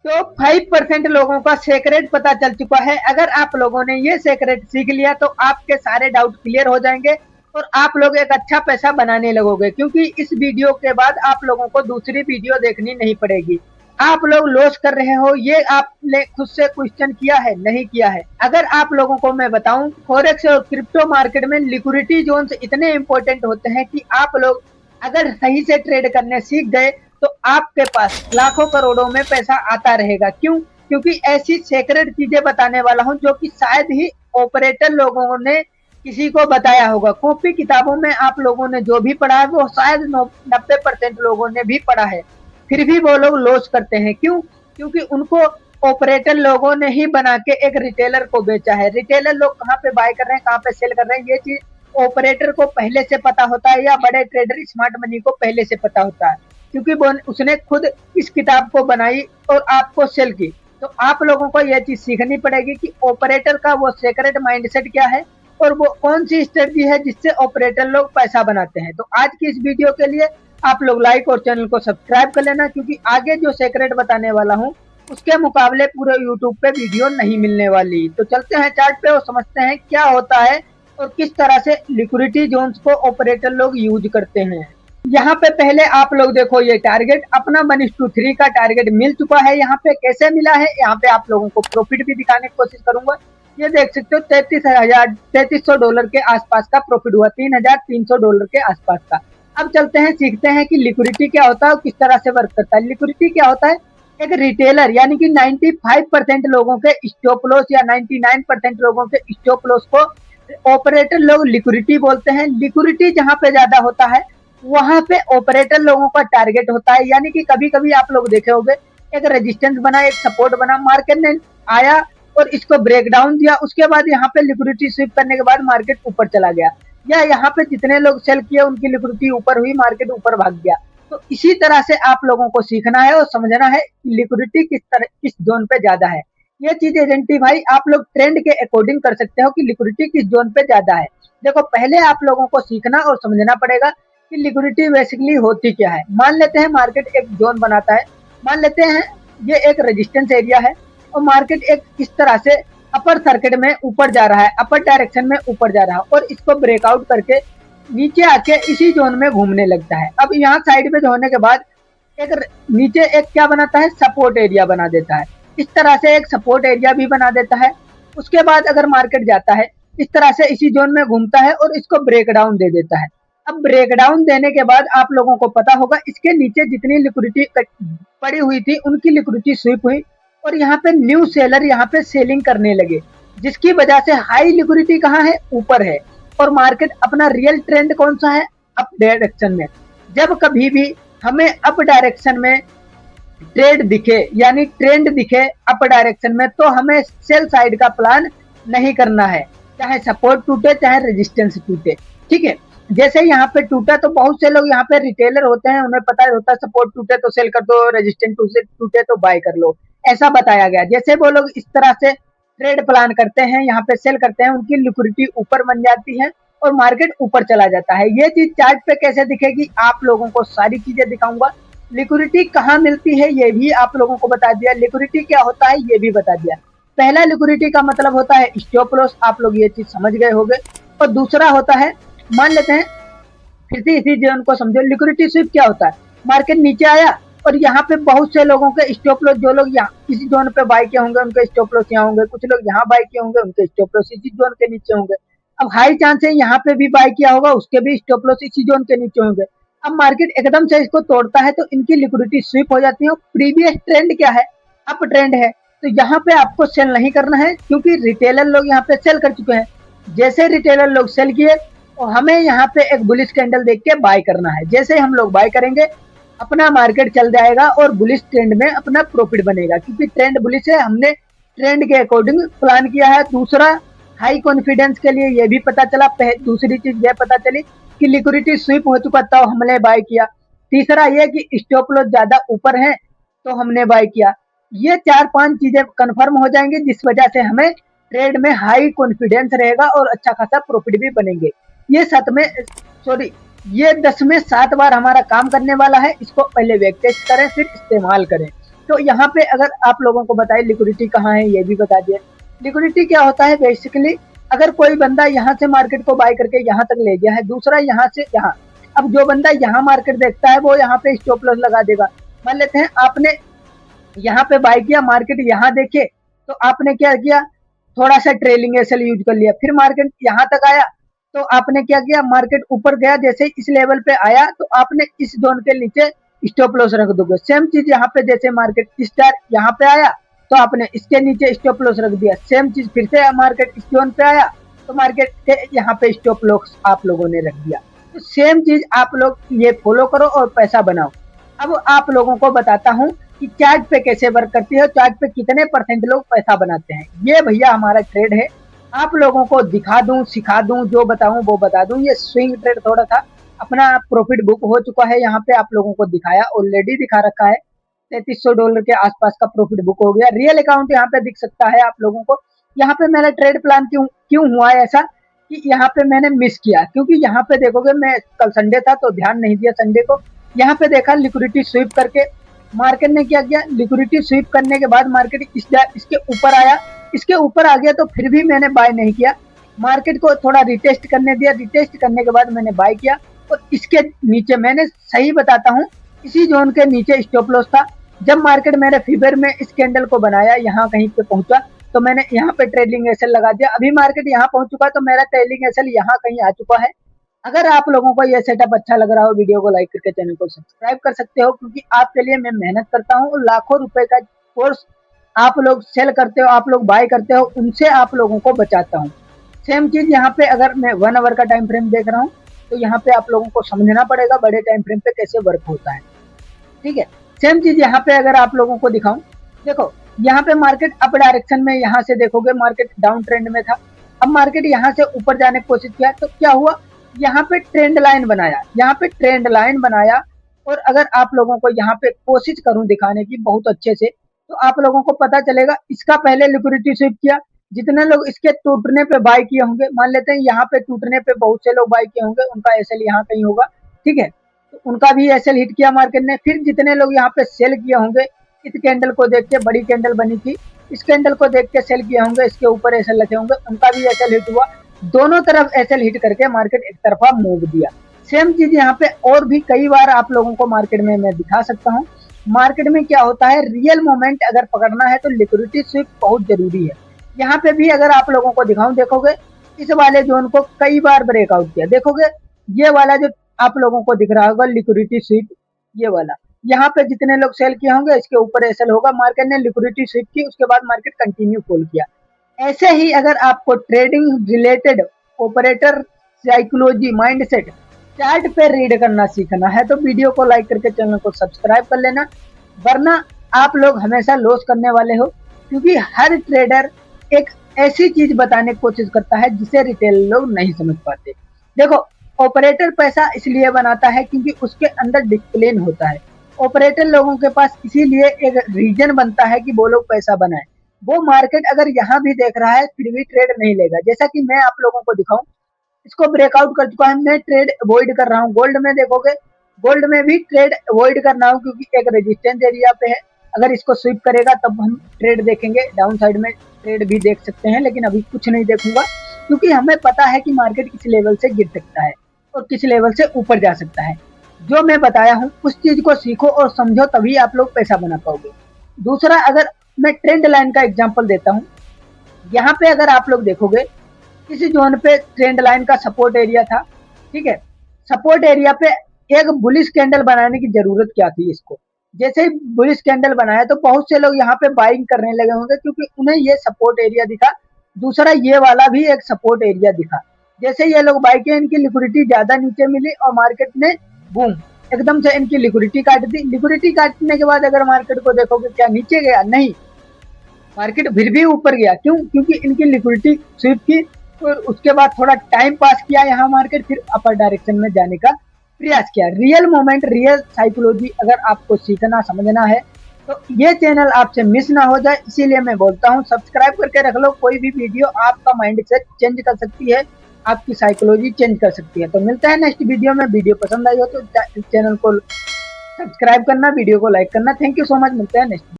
तो 5% लोगों का सेक्रेट पता चल चुका है। अगर आप लोगों ने ये सेक्रेट सीख लिया तो आपके सारे डाउट क्लियर हो जाएंगे और आप लोग एक अच्छा पैसा बनाने लगोगे, क्योंकि इस वीडियो के बाद आप लोगों को दूसरी वीडियो देखनी नहीं पड़ेगी। आप लोग लॉस कर रहे हो, ये आपने खुद से क्वेश्चन किया है? नहीं किया है। अगर आप लोगों को मैं बताऊं, फॉरेक्स और क्रिप्टो मार्केट में लिक्विडिटी जोन्स इतने इंपॉर्टेंट होते हैं कि आप लोग अगर सही से ट्रेड करने सीख गए तो आपके पास लाखों करोड़ों में पैसा आता रहेगा। क्यों? क्योंकि ऐसी सेक्रेट चीजें बताने वाला हूं जो कि शायद ही ऑपरेटर लोगों ने किसी को बताया होगा। कॉपी किताबों में आप लोगों ने जो भी पढ़ा है वो शायद 90% लोगों ने भी पढ़ा है, फिर भी वो लोग लॉस करते हैं। क्यों? क्योंकि उनको ऑपरेटर लोगों ने ही बना के एक रिटेलर को बेचा है। रिटेलर लोग कहाँ पे बाय कर रहे हैं, कहाँ पे सेल कर रहे हैं, ये चीज ऑपरेटर को पहले से पता होता है, या बड़े ट्रेडर स्मार्ट मनी को पहले से पता होता है, क्योंकि उसने खुद इस किताब को बनाई और आपको सेल की। तो आप लोगों को यह चीज सीखनी पड़ेगी कि ऑपरेटर का वो सेक्रेट माइंडसेट क्या है और वो कौन सी स्ट्रेटजी है जिससे ऑपरेटर लोग पैसा बनाते हैं। तो आज की इस वीडियो के लिए आप लोग लाइक और चैनल को सब्सक्राइब कर लेना, क्योंकि आगे जो सेक्रेट बताने वाला हूँ उसके मुकाबले पूरे यूट्यूब पे वीडियो नहीं मिलने वाली। तो चलते हैं चार्ट पे और समझते हैं क्या होता है और किस तरह से लिक्विडिटी जोन्स को ऑपरेटर लोग यूज करते हैं। यहाँ पे पहले आप लोग देखो, ये टारगेट अपना 1:3 का टारगेट मिल चुका है। यहाँ पे कैसे मिला है, यहाँ पे आप लोगों को प्रॉफिट भी दिखाने की कोशिश करूंगा। ये देख सकते हो 3300 डॉलर के आसपास का प्रॉफिट हुआ, $3300 के आसपास का। अब चलते हैं, सीखते हैं कि लिक्विडिटी क्या होता है और किस तरह से वर्क करता है। लिक्विडिटी क्या होता है? एक रिटेलर यानी कि 95% लोगों के स्टॉप लॉस या 99% लोगों के स्टॉप लॉस को ऑपरेटर लोग लिक्विडिटी बोलते हैं। लिक्विडिटी जहां पे ज्यादा होता है वहां पे ऑपरेटर लोगों का टारगेट होता है। यानी कि कभी कभी आप लोग देखे होंगे, एक रेजिस्टेंस बना, एक सपोर्ट बना, मार्केट ने आया और इसको ब्रेक डाउन दिया, उसके बाद यहाँ पे लिक्विडिटी स्विप करने के बाद मार्केट ऊपर चला गया, या यहाँ पे जितने लोग सेल किए उनकी लिक्विडिटी ऊपर हुई, मार्केट ऊपर भाग गया। तो इसी तरह से आप लोगों को सीखना है और समझना है लिक्विडिटी किस जोन पे ज्यादा है। ये चीज एजेंटी भाई आप लोग ट्रेंड के अकॉर्डिंग कर सकते हो कि लिक्विडिटी किस जोन पे ज्यादा है। देखो, पहले आप लोगों को सीखना और समझना पड़ेगा कि लिक्विडिटी बेसिकली होती क्या है। मान लेते हैं मार्केट एक जोन बनाता है, मान लेते हैं ये एक रेजिस्टेंस एरिया है और मार्केट एक इस तरह से अपर सर्किट में ऊपर जा रहा है, अपर डायरेक्शन में ऊपर जा रहा है और इसको ब्रेकआउट करके नीचे आके इसी जोन में घूमने लगता है। अब यहाँ साइड में होने के बाद एक नीचे एक क्या बनाता है, सपोर्ट एरिया बना देता है। इस तरह से एक सपोर्ट एरिया भी बना देता है। उसके बाद अगर मार्केट जाता है इस तरह से इसी जोन में घूमता है और इसको ब्रेक डाउन दे देता है। अब ब्रेक डाउन देने के बाद आप लोगों को पता होगा इसके नीचे जितनी लिक्विडिटी पड़ी हुई थी उनकी लिक्विडिटी स्वीप हुई और यहाँ पे न्यू सेलर यहाँ पे सेलिंग करने लगे, जिसकी वजह से हाई लिक्विडिटी कहाँ है, ऊपर है। और मार्केट अपना रियल ट्रेंड कौन सा है, अप डायरेक्शन में। जब कभी भी हमें अप डायरेक्शन में ट्रेड दिखे यानी ट्रेंड दिखे अप डायरेक्शन में, तो हमें सेल साइड का प्लान नहीं करना है, चाहे सपोर्ट टूटे चाहे रेजिस्टेंस टूटे। ठीक है, जैसे यहाँ पे टूटा तो बहुत से लोग यहाँ पे रिटेलर होते हैं, उन्हें पता होता है सपोर्ट टूटे तो सेल कर दो, रेजिस्टेंस टूटे तो बाय कर लो, ऐसा बताया गया। जैसे वो लोग इस तरह से ट्रेड प्लान करते हैं, यहाँ पे सेल करते हैं, उनकी लिक्विडिटी ऊपर बन जाती है और मार्केट ऊपर चला जाता है। ये चीज चार्ट पे कैसे दिखेगी, आप लोगों को सारी चीजें दिखाऊंगा। लिक्विडिटी कहाँ मिलती है ये भी आप लोगों को बता दिया, लिक्विडिटी क्या होता है ये भी बता दिया। पहला लिक्विडिटी का मतलब होता है स्टॉप लॉस, आप लोग ये चीज समझ गए होंगे। और दूसरा होता है, मान लेते हैं फिर से इसी जोन को समझो, लिक्विडिटी स्विप क्या होता है, मार्केट नीचे आया और यहाँ पे बहुत से लोगों के स्टॉप लॉस, जो लोग यहाँ इसी जोन पे बाय किए होंगे उनके स्टॉप लॉस यहाँ होंगे, कुछ लोग यहाँ बाय किए होंगे उनके स्टॉप लॉस इसी जोन के नीचे होंगे। अब हाई चांस है यहाँ पे भी बाय किया होगा उसके भी स्टॉप लॉस इसी जोन के नीचे होंगे। अब मार्केट एकदम से इसको तोड़ता है तो इनकी लिक्विडिटी स्विप हो जाती है। प्रीवियस ट्रेंड क्या है, अप ट्रेंड है, तो यहाँ पे आपको सेल नहीं करना है क्योंकि रिटेलर लोग यहाँ पे सेल कर चुके हैं। जैसे रिटेलर लोग सेल किए और हमें यहाँ पे एक बुलिश कैंडल देख के बाय करना है। जैसे हम लोग बाय करेंगे अपना मार्केट चल जाएगा और बुलिश ट्रेंड में अपना प्रॉफिट बनेगा, क्योंकि ट्रेंड बुलिश है, हमने ट्रेंड के अकॉर्डिंग प्लान किया है। दूसरा, हाई कॉन्फिडेंस के लिए ये भी पता चला, दूसरी चीज ये पता चली कि लिक्विडिटी स्विप हो चुका था हमने बाय किया। तीसरा ये कि स्टॉप लॉस ज्यादा ऊपर है तो हमने बाय किया। ये 4-5 चीजें कंफर्म हो जाएंगी जिस वजह से हमें ट्रेड में हाई कॉन्फिडेंस रहेगा और अच्छा खासा प्रॉफिट भी बनेंगे। ये 10 में 7 बार हमारा काम करने वाला है, इसको पहले बैक टेस्ट करें फिर इस्तेमाल करें। तो यहाँ पे अगर आप लोगों को बताए लिक्विडिटी कहाँ है ये भी बता दिया। लिक्विडिटी क्या होता है बेसिकली, अगर कोई बंदा यहाँ से मार्केट को बाय करके यहाँ तक ले गया है, दूसरा यहाँ से यहाँ, अब जो बंदा यहाँ मार्केट देखता है वो यहाँ पे स्टॉप लॉस लगा देगा। मान लेते हैं आपने यहाँ पे बाय किया, मार्केट यहाँ देखे तो आपने क्या किया, थोड़ा सा ट्रेलिंग एसएल यूज कर लिया, फिर मार्केट यहाँ तक आया तो आपने क्या किया, मार्केट ऊपर गया, जैसे इस लेवल पे आया तो आपने इस जोन के नीचे स्टॉप लॉस रख दोगे। सेम चीज यहाँ पे, जैसे मार्केट स्टार यहाँ पे आया तो आपने इसके नीचे स्टॉप लॉस रख दिया। सेम चीज फिर से मार्केट इस जोन पे आया तो मार्केट के यहाँ पे स्टॉप लॉस आप लोगों ने रख दिया। तो सेम चीज आप लोग ये फॉलो करो और पैसा बनाओ। अब आप लोगों को बताता हूँ कि चार्ट पे कैसे वर्क करती है, चार्ट पे कितने % लोग पैसा बनाते हैं। ये भैया हमारा ट्रेड है, आप लोगों को दिखा दूं, सिखा दूं, जो बताऊं वो बता दूं। ये स्विंग ट्रेड थोड़ा था, अपना प्रॉफिट बुक हो चुका है, यहाँ पे आप लोगों को दिखाया, ऑलरेडी दिखा रखा है। $3300 के आसपास का प्रॉफिट बुक हो गया। रियल अकाउंट यहाँ पे दिख सकता है आप लोगों को। यहाँ पे मेरा ट्रेड प्लान क्यों हुआ है ऐसा कि यहाँ पे मैंने मिस किया, क्योंकि यहाँ पे देखोगे, मैं कल संडे था तो ध्यान नहीं दिया संडे को। यहाँ पे देखा लिक्विडिटी स्वीप करके मार्केट ने क्या किया, लिक्विडिटी स्वीप करने के बाद मार्केट इसके ऊपर आया, इसके ऊपर आ गया तो फिर भी मैंने बाय नहीं किया, मार्केट को थोड़ा रिटेस्ट करने दिया। रिटेस्ट करने के बाद मैंने बाय किया और इसके नीचे, मैंने सही बताता हूँ, इसी जोन के नीचे स्टॉप लॉस था। जब मार्केट मेरे फेवर में इस कैंडल को बनाया, यहाँ कहीं पे पहुंचा तो मैंने यहाँ पे ट्रेडिंग एसएल लगा दिया। अभी मार्केट यहाँ पहुंच चुका है तो मेरा ट्रेडिंग एसएल यहाँ कहीं आ चुका है। अगर आप लोगों को ये सेटअप अच्छा लग रहा हो, वीडियो को लाइक करके चैनल को सब्सक्राइब कर सकते हो, क्योंकि आपके लिए मैं मेहनत करता हूँ और लाखों रुपए का कोर्स आप लोग सेल करते हो, आप लोग बाय करते हो, उनसे आप लोगों को बचाता हूँ। सेम चीज यहाँ पे अगर मैं 1 आवर का टाइम फ्रेम देख रहा हूँ तो यहाँ पे आप लोगों को समझना पड़ेगा बड़े टाइम फ्रेम पे कैसे वर्क होता है, ठीक है। सेम चीज यहाँ पे अगर आप लोगों को दिखाऊं, देखो यहाँ पे मार्केट अप डायरेक्शन में, यहाँ से देखोगे मार्केट डाउन ट्रेंड में था। अब मार्केट यहाँ से ऊपर जाने की कोशिश किया तो क्या हुआ, यहाँ पे ट्रेंड लाइन बनाया, यहाँ पे ट्रेंड लाइन बनाया। और अगर आप लोगों को यहाँ पे कोशिश करूं दिखाने की बहुत अच्छे से, तो आप लोगों को पता चलेगा, इसका पहले लिक्विडिटी स्वीप किया, जितने लोग इसके टूटने पे बाय किए होंगे, मान लेते हैं यहाँ पे टूटने पे बहुत से लोग बाय किए होंगे, उनका एसएल यहाँ कहीं होगा, ठीक है, तो उनका भी एसएल हिट किया मार्केट ने। फिर जितने लोग यहाँ पे सेल किए होंगे, इस कैंडल को देख के, बड़ी कैंडल बनी थी, इस कैंडल को देख के सेल किए होंगे, इसके ऊपर एसएल रखे होंगे, उनका भी एसएल हिट हुआ। दोनों तरफ एसएल हिट करके मार्केट एक तरफा मूव दिया। सेम चीज यहाँ पे और भी कई बार आप लोगों को मार्केट में मैं दिखा सकता हूँ। मार्केट में क्या होता है, रियल मोमेंट अगर पकड़ना है तो लिक्विडिटी स्वीप बहुत जरूरी है। यहाँ पे भी अगर आप लोगों को दिखाऊं, देखोगे इस वाले जोन को कई बार ब्रेकआउट किया, देखोगे ये वाला जो आप लोगों को दिख रहा होगा लिक्विडिटी स्वीप, ये वाला, यहाँ पे जितने लोग सेल किए होंगे इसके ऊपर एसएल होगा, मार्केट ने लिक्विडिटी स्वीप की, उसके बाद मार्केट कंटिन्यू फॉल किया। ऐसे ही अगर आपको trading related operator psychology mindset chart पे रीड करना सीखना है तो वीडियो को लाइक करके चैनल को सब्सक्राइब कर लेना, वरना आप लोग हमेशा लॉस करने वाले हो, क्योंकि हर ट्रेडर एक ऐसी चीज बताने की कोशिश करता है जिसे रिटेल लोग नहीं समझ पाते। देखो, ऑपरेटर पैसा इसलिए बनाता है क्योंकि उसके अंदर डिसिप्लिन होता है। ऑपरेटर लोगों के पास इसीलिए एक रीजन बनता है कि वो लोग पैसा बनाए। वो मार्केट अगर यहाँ भी देख रहा है फिर भी ट्रेड नहीं लेगा। जैसा कि मैं आप लोगों को दिखाऊं, इसको ब्रेकआउट कर चुका है, मैं ट्रेड अवॉइड कर रहा हूँ। गोल्ड में देखोगे, गोल्ड में भी ट्रेड अवॉइड कर रहा हूँ क्योंकि एक रेजिस्टेंस एरिया पे है, अगर इसको स्वीप करेगा तब हम ट्रेड देखेंगे। डाउन साइड में ट्रेड भी देख सकते हैं, लेकिन अभी कुछ नहीं देखूंगा क्योंकि हमें पता है कि मार्केट किस लेवल से गिर सकता है और किस लेवल से ऊपर जा सकता है। जो मैं बताया हूँ उस चीज को सीखो और समझो, तभी आप लोग पैसा बना पाओगे। दूसरा, अगर मैं ट्रेंड लाइन का एग्जांपल देता हूँ, यहाँ पे अगर आप लोग देखोगे इस जोन पे ट्रेंड लाइन का सपोर्ट एरिया था, ठीक है। सपोर्ट एरिया पे एक बुलिश कैंडल बनाने की जरूरत क्या थी, इसको जैसे ही बुलिश कैंडल बनाया तो बहुत से लोग यहाँ पे बाइंग करने लगे होंगे क्योंकि उन्हें ये सपोर्ट एरिया दिखा। दूसरा, ये वाला भी एक सपोर्ट एरिया दिखा, जैसे ये लोग बाई किए, इनकी लिक्विडिटी ज्यादा नीचे मिली और मार्केट ने बूम एकदम से इनकी लिक्विडिटी काट दी। लिक्विडिटी काटने के बाद अगर मार्केट को देखोगे, क्या नीचे गया? नहीं, मार्केट फिर भी ऊपर गया। क्यों? क्योंकि इनकी लिक्विडिटी स्वीप की और उसके बाद थोड़ा टाइम पास किया यहाँ मार्केट, फिर अपर डायरेक्शन में जाने का प्रयास किया। रियल मोमेंट, रियल साइकोलॉजी अगर आपको सीखना समझना है तो ये चैनल आपसे मिस ना हो जाए, इसीलिए मैं बोलता हूँ सब्सक्राइब करके रख लो। कोई भी वीडियो आपका माइंड सेट चेंज कर सकती है, आपकी साइकोलॉजी चेंज कर सकती है। तो मिलता है नेक्स्ट वीडियो में। वीडियो पसंद आई हो तो चैनल को सब्सक्राइब करना, वीडियो को लाइक करना। थैंक यू सो मच, मिलते हैं नेक्स्ट।